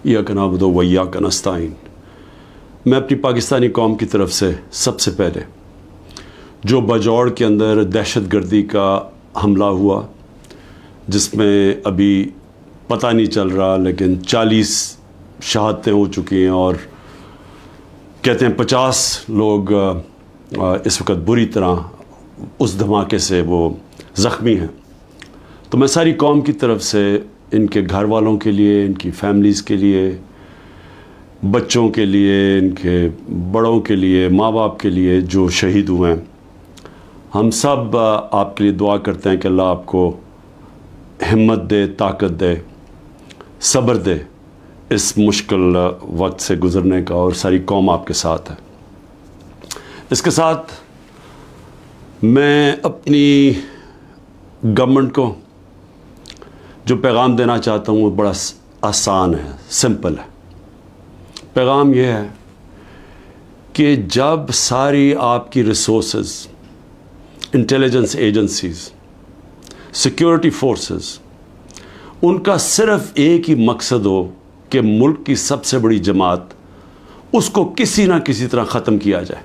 इय्याक नअबुदु व इय्याक नस्तईन। मैं अपनी पाकिस्तानी कौम की तरफ से सबसे पहले जो बजौड़ के अंदर दहशत गर्दी का हमला हुआ, जिसमें अभी पता नहीं चल रहा लेकिन 40 शहादतें हो चुकी हैं और कहते हैं 50 लोग इस वक्त बुरी तरह उस धमाके से वो ज़ख्मी हैं। तो मैं सारी कौम की तरफ से इनके घर वालों के लिए, इनकी फैमिलीज़ के लिए, बच्चों के लिए, इनके बड़ों के लिए, माँ बाप के लिए जो शहीद हुए हैं, हम सब आपके लिए दुआ करते हैं कि अल्लाह आपको हिम्मत दे, ताकत दे, सब्र दे इस मुश्किल वक्त से गुज़रने का, और सारी कौम आपके साथ है। इसके साथ मैं अपनी गवर्नमेंट को जो पैगाम देना चाहता हूँ वो बड़ा आसान है, सिंपल है। पैगाम यह है कि जब सारी आपकी resources, intelligence agencies, security forces, उनका सिर्फ एक ही मकसद हो कि मुल्क की सबसे बड़ी जमात, उसको किसी ना किसी तरह ख़त्म किया जाए,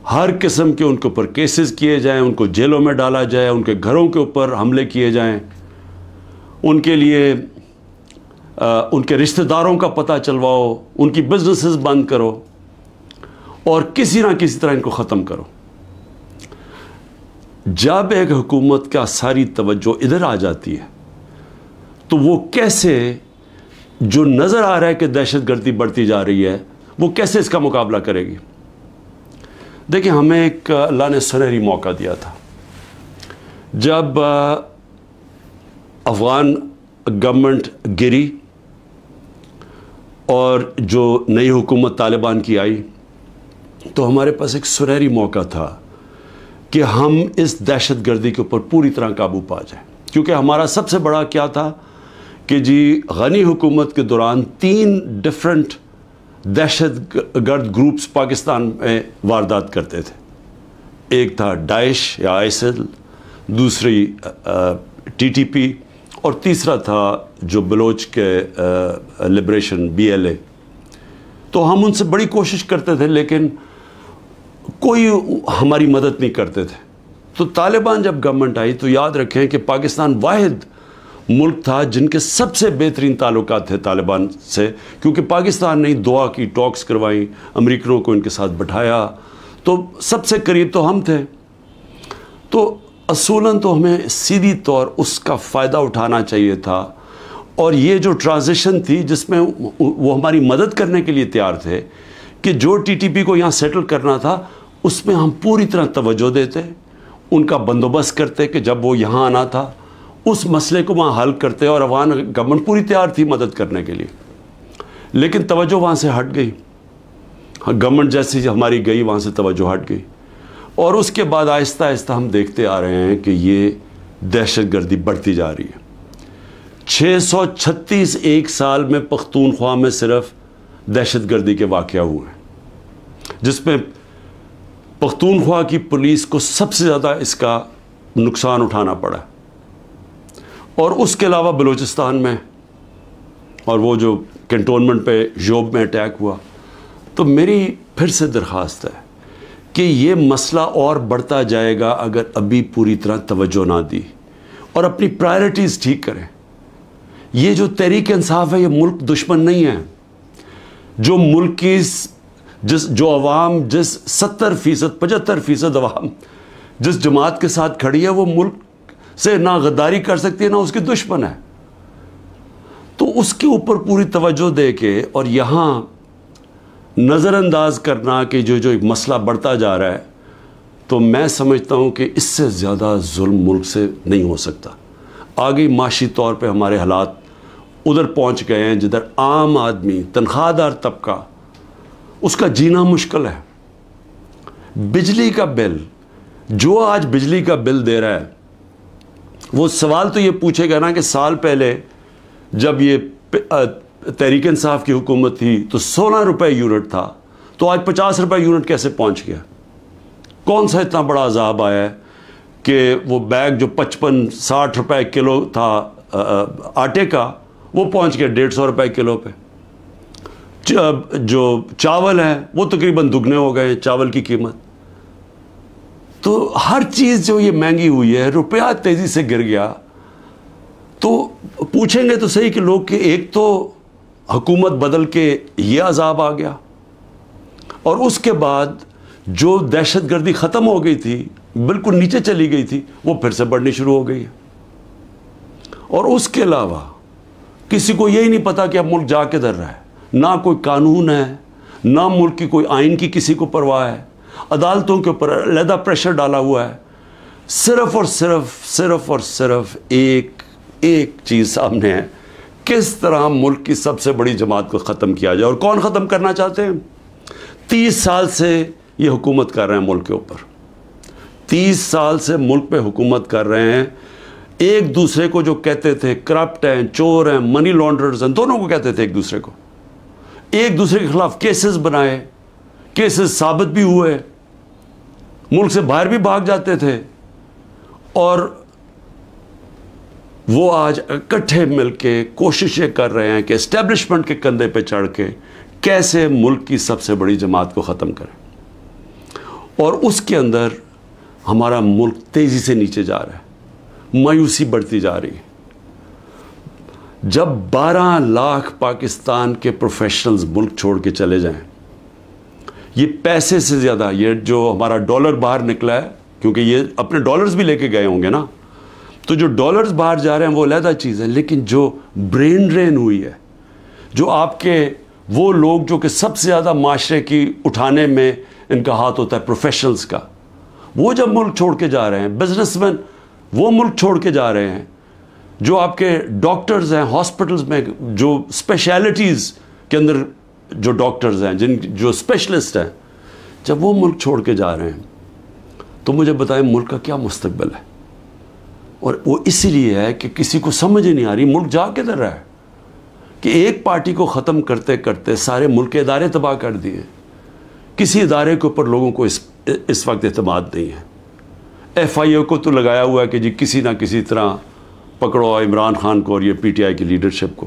हर किस्म के उनके ऊपर केसेस किए जाएं, उनको जेलों में डाला जाए, उनके घरों के ऊपर हमले किए जाएं, उनके लिए उनके रिश्तेदारों का पता चलवाओ, उनकी बिजनेसेस बंद करो और किसी ना किसी तरह इनको ख़त्म करो। जब एक हुकूमत का सारी तवज्जो इधर आ जाती है तो वो कैसे, जो नज़र आ रहा है कि दहशतगर्दी बढ़ती जा रही है, वो कैसे इसका मुकाबला करेगी। देखिए, हमें एक अल्लाह ने सुनहरी मौका दिया था जब अफ़गान गवर्नमेंट गिरी और जो नई हुकूमत तालिबान की आई, तो हमारे पास एक सुनहरी मौका था कि हम इस दहशतगर्दी के ऊपर पूरी तरह काबू पा जाए। क्योंकि हमारा सबसे बड़ा क्या था कि जी, गनी हुकूमत के दौरान 3 डिफरेंट दहशतगर्द ग्रुप्स पाकिस्तान में वारदात करते थे। एक था दाइश या आईसिल, दूसरी टीटीपी, और तीसरा था जो बलोच के लिबरेशन BLA। तो हम उनसे बड़ी कोशिश करते थे लेकिन कोई हमारी मदद नहीं करते थे। तो तालिबान जब गवर्नमेंट आई तो याद रखें कि पाकिस्तान वाहिद मुल्क था जिनके सबसे बेहतरीन ताल्लुकात थे तालिबान से, क्योंकि पाकिस्तान ने दुआ की, टॉक्स करवाई, अमेरिकनों को इनके साथ बैठाया, तो सबसे करीब तो हम थे। तो असूलन तो हमें सीधी तौर उसका फ़ायदा उठाना चाहिए था, और ये जो ट्रांजिशन थी जिसमें वो हमारी मदद करने के लिए तैयार थे कि जो TTP को यहाँ सेटल करना था उसमें हम पूरी तरह तवज्जो देते, उनका बंदोबस्त करते कि जब वो यहाँ आना था उस मसले को वहाँ हल करते, और अफगान गवर्नमेंट पूरी तैयार थी मदद करने के लिए। लेकिन तवज्जो वहाँ से हट गई, गवर्नमेंट जैसी हमारी गई वहाँ से तवज्जो हट गई, और उसके बाद आहिस्ता आहिस्ता हम देखते आ रहे हैं कि ये दहशतगर्दी बढ़ती जा रही है। 636 एक साल में पख्तूनख्वा में सिर्फ दहशतगर्दी के वाक़या हुए हैं, जिसमें पख्तूनख्वा की पुलिस को सबसे ज़्यादा इसका नुकसान उठाना पड़ा, और उसके अलावा बलूचिस्तान में और वो जो कैंटोनमेंट पे जोब में अटैक हुआ। तो मेरी फिर से दरख्वास्त है कि ये मसला और बढ़ता जाएगा अगर अभी पूरी तरह तवज्जो ना दी और अपनी प्रायोरिटीज़ ठीक करें। ये जो तहरीक इंसाफ है ये मुल्क दुश्मन नहीं है। जो मुल्क की जो अवाम, जिस 70% 75% अवाम जिस जमात के साथ खड़ी है, वो मुल्क से ना गद्दारी कर सकती है ना उसकी दुश्मन है। तो उसके ऊपर पूरी तवज्जो दे के और यहाँ नज़रअंदाज करना कि जो एक मसला बढ़ता जा रहा है, तो मैं समझता हूँ कि इससे ज़्यादा जुल्म मुल्क से नहीं हो सकता। आगे माशी तौर पे हमारे हालात उधर पहुँच गए हैं जिधर आम आदमी, तनख्वाहदार तबका, उसका जीना मुश्किल है। बिजली का बिल, जो आज बिजली का बिल दे रहा है, वो सवाल तो ये पूछेगा ना कि साल पहले जब ये तहरीक इंसाफ की हुकूमत थी तो 16 रुपये यूनिट था, तो आज 50 रुपये यूनिट कैसे पहुंच गया? कौन सा इतना बड़ा अजाब आया है कि वो बैग जो 55-60 रुपये किलो था आटे का, वो पहुंच गया 150 रुपए किलो पे। जो चावल है वो तकरीबन दुगने हो गए चावल की कीमत। तो हर चीज़ जो ये महंगी हुई है, रुपया तेज़ी से गिर गया। तो पूछेंगे तो सही कि लोग कि एक तो हुकूमत बदल के ये अजाब आ गया, और उसके बाद जो दहशतगर्दी ख़त्म हो गई थी, बिल्कुल नीचे चली गई थी, वो फिर से बढ़नी शुरू हो गई है। और उसके अलावा किसी को यही नहीं पता कि अब मुल्क जा किधर रहा है। ना कोई कानून है, ना मुल्क की कोई आइन की किसी को परवाह है। अदालतों के ऊपर अलहदा प्रेशर डाला हुआ है। सिर्फ और सिर्फ एक चीज़ सामने है, किस तरह मुल्क की सबसे बड़ी जमात को ख़त्म किया जाए। और कौन ख़त्म करना चाहते हैं? 30 साल से ये हुकूमत कर रहे हैं मुल्क के ऊपर। 30 साल से मुल्क पे हुकूमत कर रहे हैं। एक दूसरे को जो कहते थे करप्ट हैं, चोर हैं, मनी लॉन्ड्रर्स हैं, दोनों को कहते थे एक दूसरे को। एक दूसरे के खिलाफ केसेस बनाए, केसेस साबित भी हुए, मुल्क से बाहर भी भाग जाते थे। और वो आज इकट्ठे मिलके कोशिशें कर रहे हैं कि एस्टेब्लिशमेंट के कंधे पे चढ़ के कैसे मुल्क की सबसे बड़ी जमात को ख़त्म करें। और उसके अंदर हमारा मुल्क तेज़ी से नीचे जा रहा है, मायूसी बढ़ती जा रही है। जब 12 लाख पाकिस्तान के प्रोफेशनल्स मुल्क छोड़ के चले जाएं, ये पैसे से ज़्यादा, ये जो हमारा डॉलर बाहर निकला है, क्योंकि ये अपने डॉलर्स भी लेके गए होंगे ना, तो जो डॉलर्स बाहर जा रहे हैं वो अलहदा चीज़ है। लेकिन जो ब्रेन ड्रेन हुई है, जो आपके वो लोग जो कि सबसे ज़्यादा माशरे की उठाने में इनका हाथ होता है, प्रोफेशनल्स का, वो जब मुल्क छोड़ के जा रहे हैं, बिजनेसमैन वो मुल्क छोड़ के जा रहे हैं, जो आपके डॉक्टर्स हैं हॉस्पिटल्स में, जो स्पेशलिटीज़ के अंदर जो डॉक्टर्स हैं, जो स्पेशलिस्ट हैं, जब वो मुल्क छोड़ के जा रहे हैं, तो मुझे बताएं मुल्क का क्या मुस्तकबिल है। और वो इसीलिए है कि किसी को समझ ही नहीं आ रही मुल्क जा किधर रहा है, कि एक पार्टी को ख़त्म करते करते सारे मुल्क के इदारे तबाह कर दिए। किसी इदारे के ऊपर लोगों को इस वक्त एतमाद नहीं है। FIA को तो लगाया हुआ है कि जी किसी ना किसी तरह पकड़ो इमरान खान को और ये PTI की लीडरशिप को,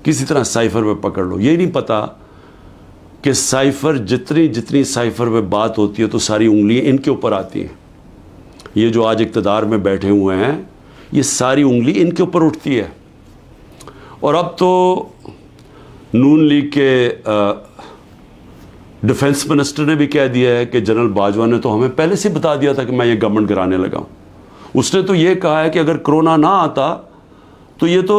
किसी तरह साइफ़र पे पकड़ लो। ये नहीं पता कि साइफ़र जितनी साइफ़र पे बात होती है तो सारी उंगलियां इनके ऊपर आती हैं। ये जो आज इक़्तिदार में बैठे हुए हैं, ये सारी उंगली इनके ऊपर उठती है। और अब तो नून लीग के डिफेंस मिनिस्टर ने भी कह दिया है कि जनरल बाजवा ने तो हमें पहले से बता दिया था कि मैं ये गवर्नमेंट गिराने लगा हूँ। उसने तो ये कहा है कि अगर कोरोना ना आता तो ये तो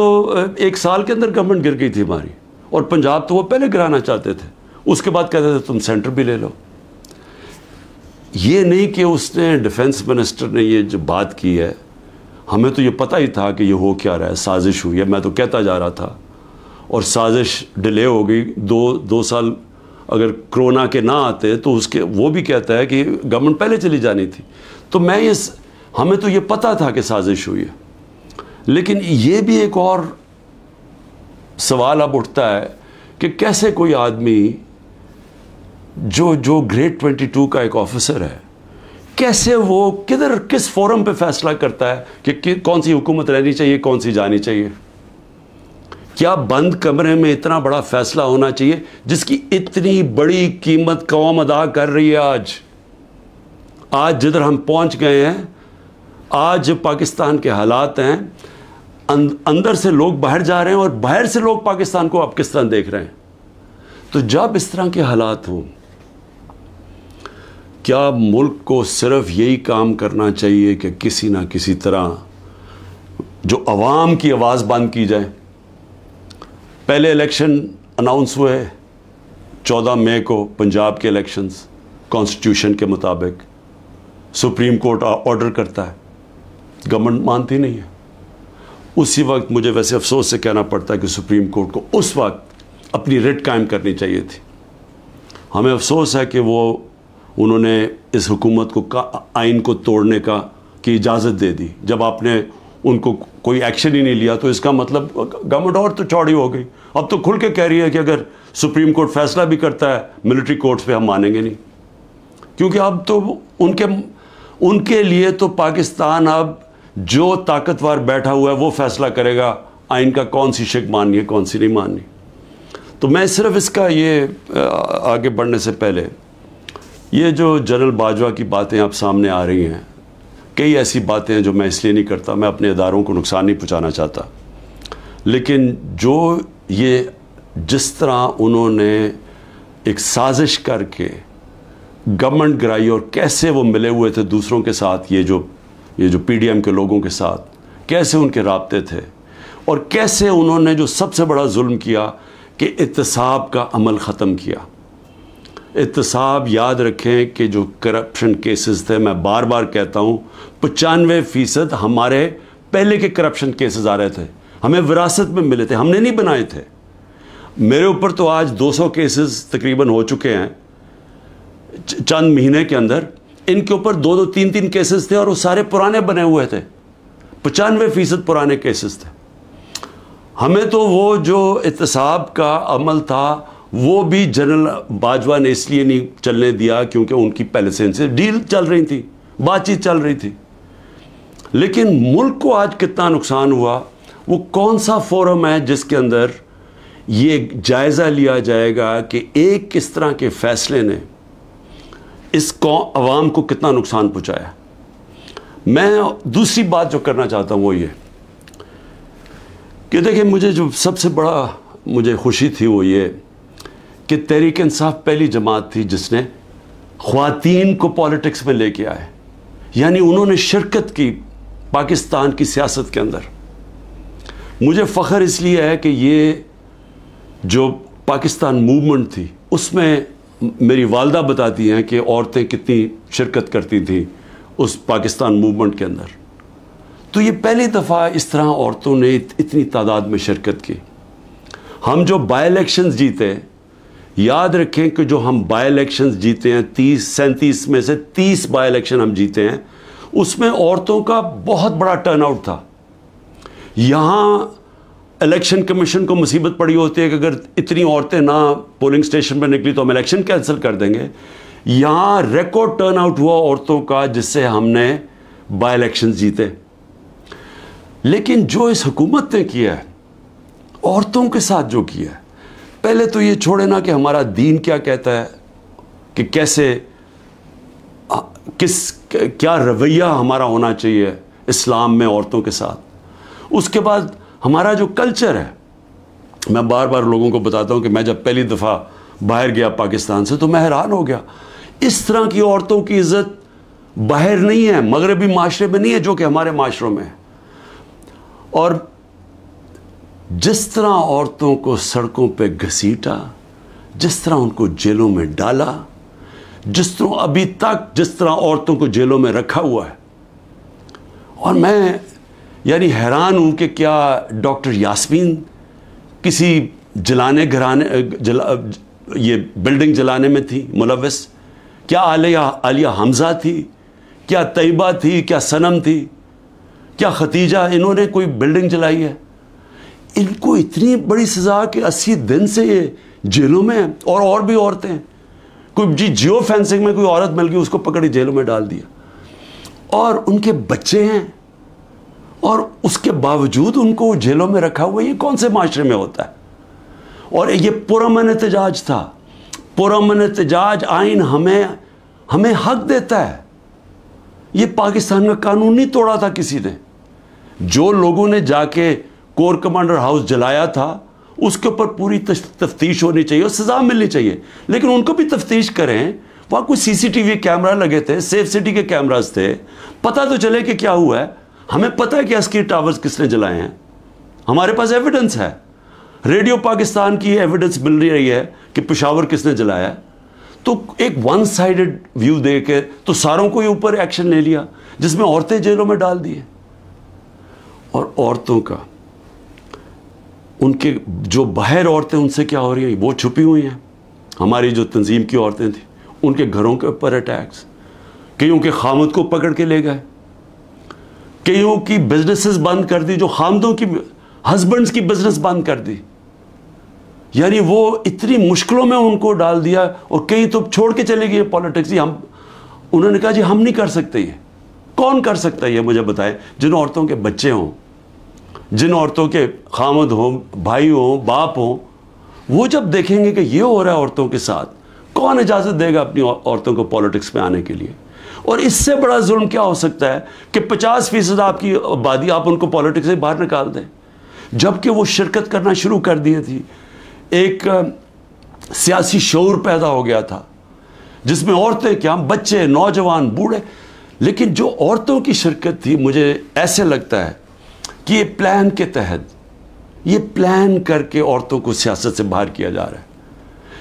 1 साल के अंदर गवर्नमेंट गिर गई थी हमारी, और पंजाब तो वो पहले गिराना चाहते थे। उसके बाद कहते थे तुम सेंटर भी ले लो। ये नहीं कि उसने, डिफेंस मिनिस्टर ने ये जो बात की है, हमें तो ये पता ही था कि ये हो क्या रहा है, साजिश हुई है। मैं तो कहता जा रहा था, और साजिश डिले हो गई 2 साल। अगर कोरोना के ना आते तो उसके, वो भी कहता है कि गवर्नमेंट पहले चली जानी थी। तो हमें तो ये पता था कि साजिश हुई है। लेकिन ये भी एक और सवाल अब उठता है कि कैसे कोई आदमी जो ग्रेड 22 का एक ऑफिसर है, कैसे वो किस फोरम पे फैसला करता है कि कौन सी हुकूमत रहनी चाहिए, कौन सी जानी चाहिए। क्या बंद कमरे में इतना बड़ा फैसला होना चाहिए जिसकी इतनी बड़ी कीमत कौम अदा कर रही है। आज जिधर हम पहुंच गए हैं, आज पाकिस्तान के हालात हैं, अंदर से लोग बाहर जा रहे हैं और बाहर से लोग पाकिस्तान को अब किस तरह देख रहे हैं। तो जब इस तरह के हालात हों, क्या मुल्क को सिर्फ यही काम करना चाहिए कि किसी ना किसी तरह जो अवाम की आवाज़ बंद की जाए। पहले इलेक्शन अनाउंस हुए 14 मई को, पंजाब के इलेक्शंस कॉन्स्टिट्यूशन के मुताबिक सुप्रीम कोर्ट ऑर्डर करता है, गवर्नमेंट मानती नहीं है। उसी वक्त मुझे वैसे अफसोस से कहना पड़ता है कि सुप्रीम कोर्ट को उस वक्त अपनी रिट कायम करनी चाहिए थी। हमें अफसोस है कि उन्होंने इस हुकूमत को आइन को तोड़ने की इजाज़त दे दी। जब आपने उनको कोई एक्शन ही नहीं लिया तो इसका मतलब गवर्नमेंट और तो चौड़ी हो गई। अब तो खुल के कह रही है कि अगर सुप्रीम कोर्ट फैसला भी करता है मिलिट्री कोर्ट्स पे हम मानेंगे नहीं, क्योंकि अब तो उनके लिए तो पाकिस्तान अब जो ताकतवर बैठा हुआ है वो फैसला करेगा आइन का कौन सी शिक माननी है, कौन सी नहीं माननी। तो मैं सिर्फ इसका ये आगे बढ़ने से पहले, ये जो जनरल बाजवा की बातें आप सामने आ रही हैं, कई ऐसी बातें हैं जो मैं इसलिए नहीं करता, मैं अपने इदारों को नुकसान नहीं पहुंचाना चाहता, लेकिन जो ये जिस तरह उन्होंने एक साजिश करके गवर्नमेंट गिराई और कैसे वो मिले हुए थे दूसरों के साथ, ये जो पीडीएम के लोगों के साथ कैसे उनके राब्ते थे, और कैसे उन्होंने जो सबसे बड़ा जुल्म किया कि इत्तेसाब का अमल ख़त्म किया। इत्तेसाब, याद रखें कि जो करप्शन केसेस थे, मैं बार बार कहता हूँ 95% हमारे पहले के करप्शन केसेस आ रहे थे, हमें विरासत में मिले थे, हमने नहीं बनाए थे। मेरे ऊपर तो आज 200 केसेस तकरीबन हो चुके हैं चंद महीने के अंदर। इनके ऊपर 2-2, 3-3 केसेस थे और वो सारे पुराने बने हुए थे, 95% पुराने केसेस थे। हमें तो वो जो इत्तेसाब का अमल था वो भी जनरल बाजवा ने इसलिए नहीं चलने दिया क्योंकि उनकी पहले से इनसे डील चल रही थी, बातचीत चल रही थी। लेकिन मुल्क को आज कितना नुकसान हुआ, वो कौन सा फोरम है जिसके अंदर ये जायज़ा लिया जाएगा कि एक किस तरह के फैसले ने इस अवाम को कितना नुकसान पहुंचाया। मैं दूसरी बात जो करना चाहता हूँ वो ये कि देखिए, मुझे जो सबसे बड़ा मुझे खुशी थी वो ये कि तहरीक इंसाफ पहली जमात थी जिसने ख्वातीन को पॉलिटिक्स में लेके आए, यानी उन्होंने शिरकत की पाकिस्तान की सियासत के अंदर। मुझे फ़ख्र इसलिए है कि ये जो पाकिस्तान मूवमेंट थी उसमें मेरी वालदा बताती हैं कि औरतें कितनी शिरकत करती थी उस पाकिस्तान मूवमेंट के अंदर। तो ये पहली दफ़ा इस तरह औरतों ने इतनी तादाद में शिरकत की। हम जो बाई इलेक्शंस जीते, याद रखें कि जो हम बाई इलेक्शंस जीते हैं 37 में से 30 बाई इलेक्शन हम जीते हैं, उसमें औरतों का बहुत बड़ा टर्नआउट था। यहाँ इलेक्शन कमीशन को मुसीबत पड़ी होती है कि अगर इतनी औरतें ना पोलिंग स्टेशन पर निकली तो हम इलेक्शन कैंसिल कर देंगे। यहाँ रिकॉर्ड टर्नआउट हुआ औरतों का, जिससे हमने बाई इलेक्शन जीते। लेकिन जो इस हुकूमत ने किया है औरतों के साथ, जो किया है, पहले तो ये छोड़े ना कि हमारा दीन क्या कहता है कि कैसे क्या रवैया हमारा होना चाहिए इस्लाम में औरतों के साथ। उसके बाद हमारा जो कल्चर है, मैं बार बार लोगों को बताता हूँ कि मैं जब पहली दफ़ा बाहर गया पाकिस्तान से तो मैं हैरान हो गया, इस तरह की औरतों की इज़्ज़त बाहर नहीं है, मगरबी माशरे में नहीं है जो कि हमारे माशरों में है। और जिस तरह औरतों को सड़कों पे घसीटा, जिस तरह उनको जेलों में डाला, जिस तरह अभी तक जिस तरह औरतों को जेलों में रखा हुआ है, और मैं यानी हैरान हूँ कि क्या डॉक्टर यास्मीन किसी जलाने घराने ये बिल्डिंग जलाने में थी मुलव्वस? क्या आलिया हमजा थी? क्या तैयबा थी? क्या सनम थी? क्या खतीजा? इन्होंने कोई बिल्डिंग जलाई है? इनको इतनी बड़ी सज़ा कि 80 दिन से ये जेलों में है। और भी औरतें हैं, कोई जियो फेंसिंग में कोई औरत मिल गई, उसको पकड़ी जेलों में डाल दिया, और उनके बच्चे हैं, और उसके बावजूद उनको जेलों में रखा हुआ। ये कौन से माशरे में होता है? और ये पुरअमन एहतजाज था। पुरअमन एहतजाज आइन हमें हक देता है। ये पाकिस्तान का कानून नहीं तोड़ा था किसी ने। जो लोगों ने जाके कोर कमांडर हाउस जलाया था उसके ऊपर पूरी तफ्तीश होनी चाहिए और सज़ा मिलनी चाहिए, लेकिन उनको भी तफ्तीश करें। वहाँ कोई सीसीटीवी कैमरा लगे थे, सेफ सिटी के कैमरास थे, पता तो चले कि क्या हुआ है। हमें पता है कि अस्की टावर्स किसने जलाए हैं, हमारे पास एविडेंस है। रेडियो पाकिस्तान की एविडेंस मिल रही है कि पेशावर किसने जलाया। तो एक वन साइडेड व्यू दे के तो सारों को ही ऊपर एक्शन ले लिया, जिसमें औरतें जेलों में डाल दिए। और औरतों का, उनके जो बाहर औरतें उनसे क्या हो रही हैं, वो छुपी हुई हैं। हमारी जो तंजीम की औरतें थी, उनके घरों के ऊपर अटैक्स, कईयों के खामद को पकड़ के ले गए, कईयों की बिजनेसेस बंद कर दी, जो खामदों की हस्बैंड्स की बिजनेस बंद कर दी। यानी वो इतनी मुश्किलों में उनको डाल दिया, और कई तो छोड़ के चले गए पॉलिटिक्स। हम उन्होंने कहा जी हम नहीं कर सकते। ये कौन कर सकता है, ये मुझे बताएं। जिन औरतों के बच्चे हों, जिन औरतों के खामद हों, भाई हों, बाप हों, वो जब देखेंगे कि ये हो रहा है औरतों के साथ, कौन इजाज़त देगा अपनी औरतों को पॉलिटिक्स में आने के लिए? और इससे बड़ा जुल्म क्या हो सकता है कि 50% आपकी आबादी आप उनको पॉलिटिक्स से बाहर निकाल दें, जबकि वो शिरकत करना शुरू कर दी थी। एक सियासी शऊर पैदा हो गया था जिसमें औरतें क्या, बच्चे, नौजवान, बूढ़े, लेकिन जो औरतों की शिरकत थी, मुझे ऐसे लगता है कि ये प्लान के तहत, ये प्लान करके औरतों को सियासत से बाहर किया जा रहा है।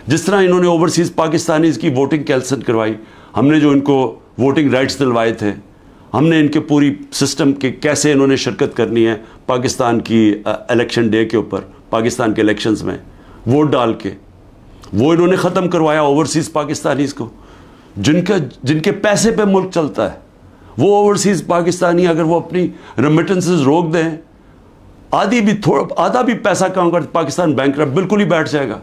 जिस तरह इन्होंने ओवरसीज़ पाकिस्तानीज़ की वोटिंग कैंसिल करवाई, हमने जो इनको वोटिंग राइट्स दिलवाए थे, हमने इनके पूरी सिस्टम के कैसे इन्होंने शिरकत करनी है पाकिस्तान की इलेक्शन डे के ऊपर, पाकिस्तान के इलेक्शंस में वोट डाल के, वो इन्होंने ख़त्म करवाया ओवरसीज़ पाकिस्तानीज़ को, जिनके पैसे पे मुल्क चलता है। वो ओवरसीज़ पाकिस्तानी अगर वो अपनी रेमिटेंसेस रोक दें, आधा भी पैसा काम कर, पाकिस्तान बैंकरप्ट बिल्कुल ही बैठ जाएगा।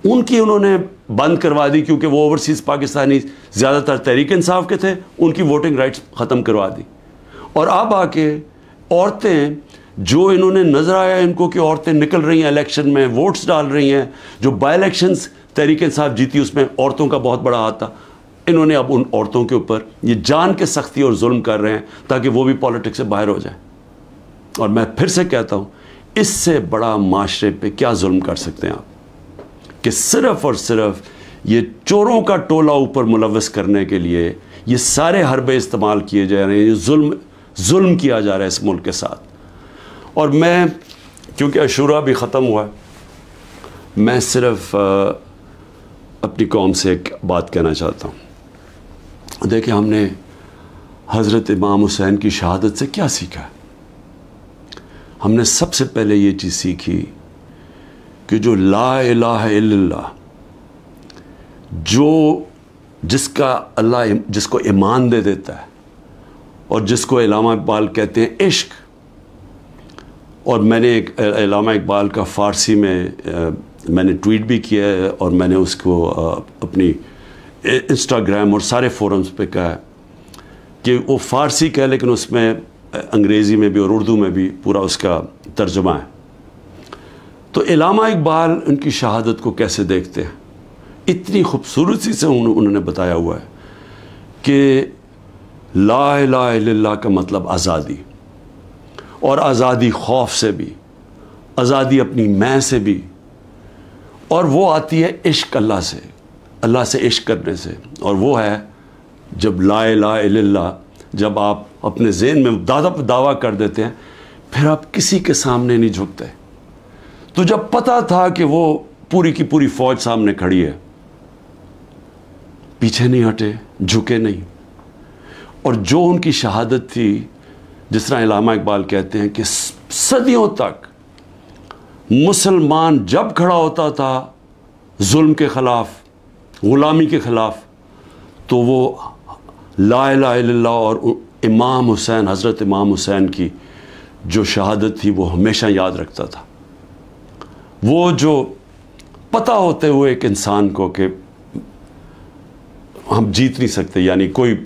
उनकी उन्होंने बंद करवा दी, क्योंकि वो ओवरसीज़ पाकिस्तानी ज़्यादातर तहरीक इंसाफ के थे, उनकी वोटिंग राइट्स ख़त्म करवा दी। और अब आके औरतें, जो इन्होंने नज़र आया इनको कि औरतें निकल रही हैं इलेक्शन में, वोट्स डाल रही हैं, जो बाई इलेक्शंस तहरीक इंसाफ जीती उसमें औरतों का बहुत बड़ा हाथ था, इन्होंने अब उन औरतों के ऊपर ये जान के सख्ती और जुल्म कर रहे हैं ताकि वो भी पॉलिटिक्स से बाहर हो जाए। और मैं फिर से कहता हूँ, इससे बड़ा माशरे पे क्या जुल्म कर सकते हैं आप, कि सिर्फ़ और सिर्फ ये चोरों का टोला ऊपर मुलव्वस करने के लिए ये सारे हरबे इस्तेमाल किए जा रहे हैं, ये जुल्म किया जा रहा है इस मुल्क के साथ। और मैं, क्योंकि अशूरा भी ख़त्म हुआ है, मैं सिर्फ अपनी कौम से एक बात कहना चाहता हूँ। देखिए, हमने हज़रत इमाम हुसैन की शहादत से क्या सीखा है? हमने सबसे पहले ये चीज़ सीखी कि जो ला इलाहा इल्लल्लाह, जिसका अल्लाह जिसको ईमान दे देता है, और जिसको इल्लामा इकबाल कहते हैं इश्क, और मैंने एक इल्लामा इकबाल का फ़ारसी में मैंने ट्वीट भी किया है, और मैंने उसको अपनी इंस्टाग्राम और सारे फोरम्स पे कहा है कि वो फ़ारसी का है, लेकिन उसमें अंग्रेज़ी में भी और उर्दू में भी पूरा उसका तर्जुमा है। तो इल्लामा इकबाल उनकी शहादत को कैसे देखते हैं, इतनी खूबसूरती से उन्होंने बताया हुआ है कि ला इलाहा इल्लल्लाह का मतलब आज़ादी, और आज़ादी खौफ से भी, आज़ादी अपनी मैं से भी, और वो आती है इश्क अल्लाह से इश्क करने से। और वो है जब ला इलाहा इल्लल्लाह, जब आप अपने ज़हन में दावा कर देते हैं, फिर आप किसी के सामने नहीं झुकते। तो जब पता था कि वो पूरी की पूरी फ़ौज सामने खड़ी है, पीछे नहीं हटे, झुके नहीं। और जो उनकी शहादत थी, जिस तरह इल्लामा इकबाल कहते हैं कि सदियों तक मुसलमान जब खड़ा होता था जुल्म के ख़िलाफ़, ग़ुलामी के ख़िलाफ़, तो वो ला इलाहा इल्लल्लाह और इमाम हुसैन, हज़रत इमाम हुसैन की जो शहादत थी वो हमेशा याद रखता था। वो जो पता होते हुए एक इंसान को कि हम जीत नहीं सकते, यानी कोई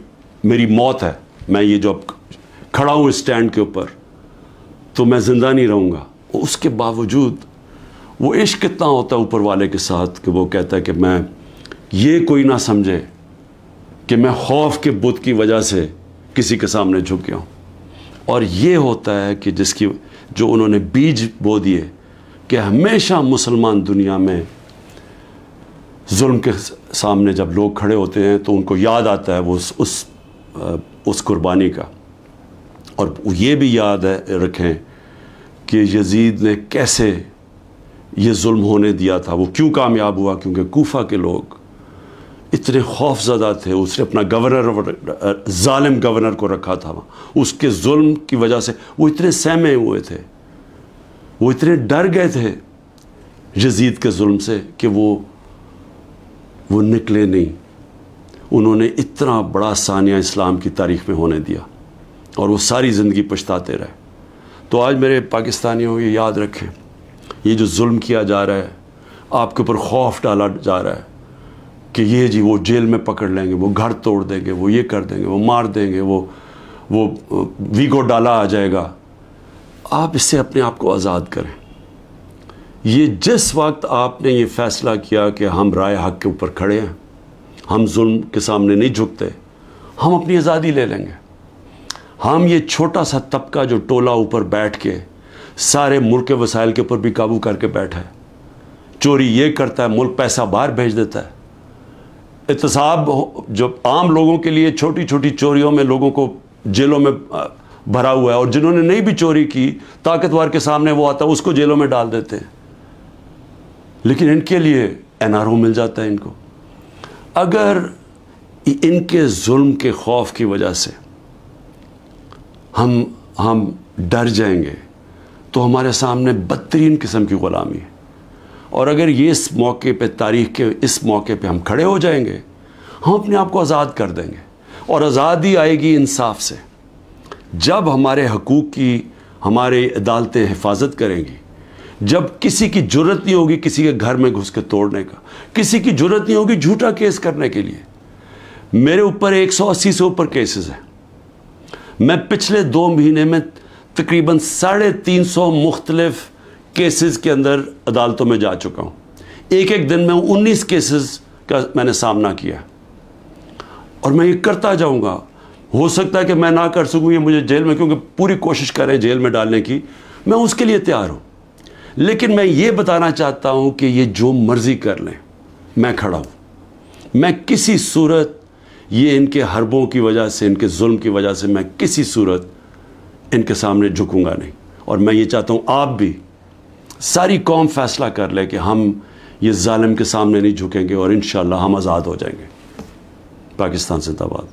मेरी मौत है, मैं ये जो अब खड़ा हूँ स्टैंड के ऊपर, तो मैं ज़िंदा नहीं रहूँगा, उसके बावजूद वो इश्क कितना होता है ऊपर वाले के साथ कि वो कहता है कि मैं ये कोई ना समझे कि मैं खौफ के बुत की वजह से किसी के सामने झुक गया हूँ। और ये होता है कि जो उन्होंने बीज बो दिए कि हमेशा मुसलमान दुनिया में जुल्म के सामने जब लोग खड़े होते हैं तो उनको याद आता है वो उस कुर्बानी का। और ये भी याद है रखें कि यजीद ने कैसे ये जुल्म होने दिया था, वो क्यों कामयाब हुआ, क्योंकि कूफा के लोग इतने खौफज़दा थे। उसने अपना गवर्नर, जालिम गवर्नर को रखा था वहाँ, उसके जुल्म की वजह से वो इतने सहमे हुए थे, वो इतने डर गए थे यजीद के जुल्म से कि वो निकले नहीं। उन्होंने इतना बड़ा सानिया इस्लाम की तारीख़ में होने दिया और वो सारी ज़िंदगी पछताते रहे। तो आज मेरे पाकिस्तानियों ये याद रखें, ये जो जुल्म किया जा रहा है, आपके ऊपर खौफ डाला जा रहा है कि ये जी वो जेल में पकड़ लेंगे, वो घर तोड़ देंगे, वो ये कर देंगे, वो मार देंगे, वो वीगो डाला आ जाएगा। आप इससे अपने आप को आज़ाद करें। ये जिस वक्त आपने ये फ़ैसला किया कि हम राय हक के ऊपर खड़े हैं, हम जुल्म के सामने नहीं झुकते, हम अपनी आज़ादी ले लेंगे। हम ये छोटा सा तबका जो टोला ऊपर बैठ के सारे मुल्क के वसाइल के ऊपर भी काबू करके बैठा है, चोरी ये करता है, मुल्क पैसा बाहर भेज देता है, एहतसाब जो आम लोगों के लिए छोटी छोटी चोरियों में लोगों को जेलों में भरा हुआ है, और जिन्होंने नहीं भी चोरी की ताकतवर के सामने वो आता है उसको जेलों में डाल देते हैं। लेकिन इनके लिए एनआरओ मिल जाता है इनको। अगर इनके जुल्म के खौफ की वजह से हम डर जाएंगे तो हमारे सामने बदतरीन किस्म की ग़ुलामी है। और अगर ये इस मौके पे, तारीख़ के इस मौके पे हम खड़े हो जाएंगे, हम अपने आप को आज़ाद कर देंगे। और आज़ादी आएगी इंसाफ से। जब हमारे हकूक़ की हमारी अदालतें हिफाजत करेंगी, जब किसी की जुर्रत नहीं होगी किसी के घर में घुस के तोड़ने का, किसी की जुर्रत नहीं होगी झूठा केस करने के लिए। मेरे ऊपर 180 से ऊपर केसेस हैं। मैं पिछले 2 महीने में तकरीबन 350 मुख्तलिफ केसेस के अंदर अदालतों में जा चुका हूँ। एक दिन में 19 केसेस का मैंने सामना किया, और मैं ये करता जाऊँगा। हो सकता है कि मैं ना कर सकूँ, ये मुझे जेल में, क्योंकि पूरी कोशिश करें जेल में डालने की, मैं उसके लिए तैयार हूँ। लेकिन मैं ये बताना चाहता हूँ कि ये जो मर्ज़ी कर लें, मैं खड़ा हूँ। मैं किसी सूरत ये इनके हरबों की वजह से, इनके जुल्म की वजह से मैं किसी सूरत इनके सामने झुकूंगा नहीं। और मैं ये चाहता हूँ आप भी, सारी कौम फैसला कर ले कि हम ये जालिम के सामने नहीं झुकेंगे और इंशाअल्लाह हम आज़ाद हो जाएंगे। पाकिस्तान जिंदाबाद।